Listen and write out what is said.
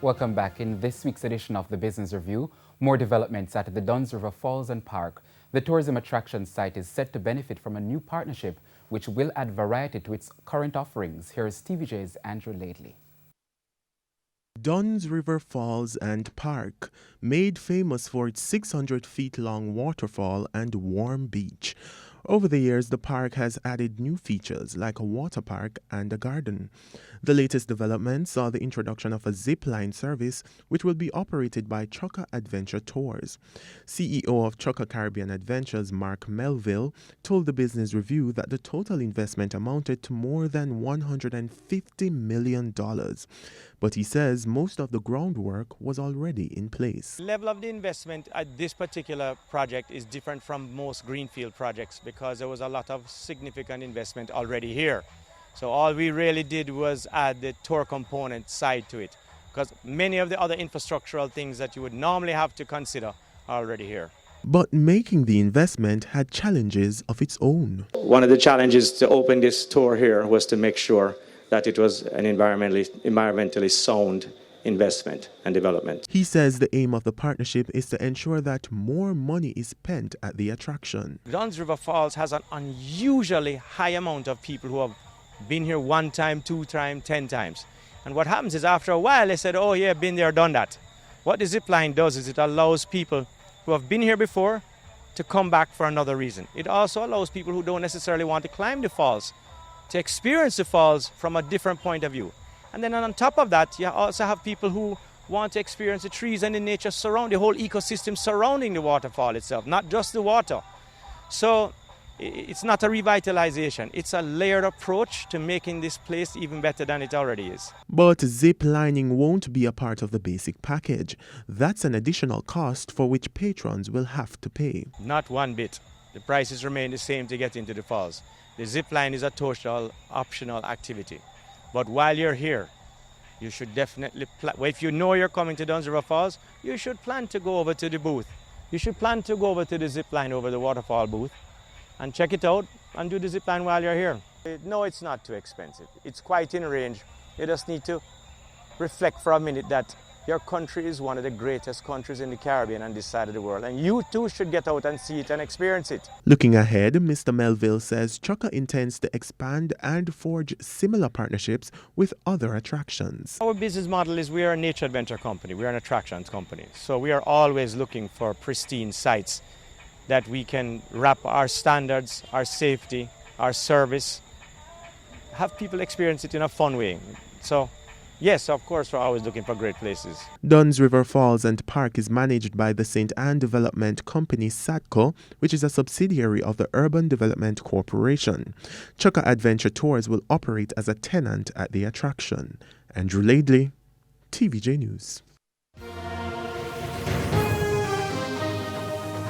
Welcome back. In this week's edition of the Business Review, more developments at the Duns River Falls and Park. The tourism attraction site is set to benefit from a new partnership which will add variety to its current offerings. Here is TVJ's Andrew Lately. Duns River Falls and Park, made famous for its 600 feet long waterfall and warm beach. Over the years, the park has added new features like a water park and a garden. The latest development saw the introduction of a zip line service which will be operated by Chukka Adventure Tours. CEO of Chukka Caribbean Adventures, Mark Melville, told the Business Review that the total investment amounted to more than $150 million. But he says most of the groundwork was already in place. The level of the investment at this particular project is different from most greenfield projects because there was a lot of significant investment already here. So all we really did was add the tour component side to it, because many of the other infrastructural things that you would normally have to consider are already here. But making the investment had challenges of its own. One of the challenges to open this tour here was to make sure that it was an environmentally sound investment and development. He says the aim of the partnership is to ensure that more money is spent at the attraction. Duns River Falls has an unusually high amount of people who have been here 1 time, 2 times, 10 times. And what happens is after a while they said, oh yeah, been there, done that. What the zip line does is it allows people who have been here before to come back for another reason. It also allows people who don't necessarily want to climb the falls to experience the falls from a different point of view. And then on top of that, you also have people who want to experience the trees and the nature surrounding, the whole ecosystem surrounding the waterfall itself, not just the water. So it's not a revitalization, it's a layered approach to making this place even better than it already is. But zip lining won't be a part of the basic package. That's an additional cost for which patrons will have to pay. Not one bit. The prices remain the same to get into the falls. The zip line is a total optional activity. But while you're here, you should definitely, if you know you're coming to Duns River Falls, you should plan to go over to the booth. You should plan to go over to the zip line over the waterfall booth and check it out and do the zip line while you're here. No, it's not too expensive. It's quite in range. You just need to reflect for a minute that your country is one of the greatest countries in the Caribbean and this side of the world, and you too should get out and see it and experience it. Looking ahead, Mr. Melville says Chukka intends to expand and forge similar partnerships with other attractions. Our business model is we are a nature adventure company, we are an attractions company, so we are always looking for pristine sites that we can wrap our standards, our safety, our service, have people experience it in a fun way. So yes, of course, we're always looking for great places. Duns River Falls and Park is managed by the St. Anne Development Company, SATCO, which is a subsidiary of the Urban Development Corporation. Chukka Adventure Tours will operate as a tenant at the attraction. Andrew Lately, TVJ News.